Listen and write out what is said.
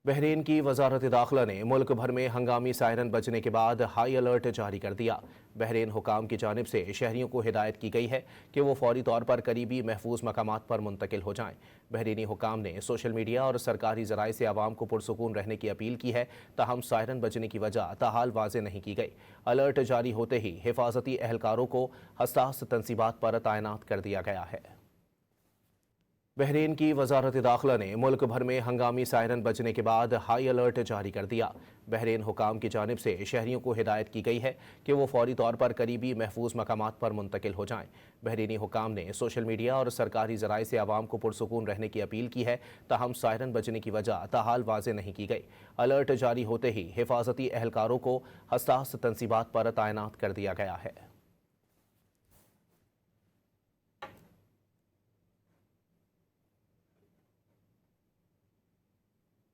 بحرین کی وزارت داخلہ نے ملک بھر میں ہنگامی سائرن بجنے کے بعد ہائی الرٹ جاری کر دیا۔ بحرین حکام کی جانب سے شہریوں کو ہدایت کی گئی ہے کہ وہ فوری طور پر قریبی محفوظ مقامات پر منتقل ہو جائیں۔ بحرینی حکام نے سوشل میڈیا اور سرکاری ذرائع سے عوام کو پرسکون رہنے کی اپیل کی ہے، تاہم سائرن بجنے کی وجہ تاحال واضح نہیں کی گئی۔ الرٹ جاری ہوتے ہی حفاظتی اہلکاروں کو حساس تنصیبات پر تعینات کر دیا گیا ہے۔ بحرین کی وزارت داخلہ نے ملک بھر میں ہنگامی سائرن بجنے کے بعد ہائی الرٹ جاری کر دیا۔ بحرین حکام کی جانب سے شہریوں کو ہدایت کی گئی ہے کہ وہ فوری طور پر قریبی محفوظ مقامات پر منتقل ہو جائیں۔ بحرینی حکام نے سوشل میڈیا اور سرکاری ذرائع سے عوام کو پرسکون رہنے کی اپیل کی ہے، تاہم سائرن بجنے کی وجہ تاحال واضح نہیں کی گئی۔ الرٹ جاری ہوتے ہی حفاظتی اہلکاروں کو حساس تنصیبات پر تعینات کر دیا گیا ہے۔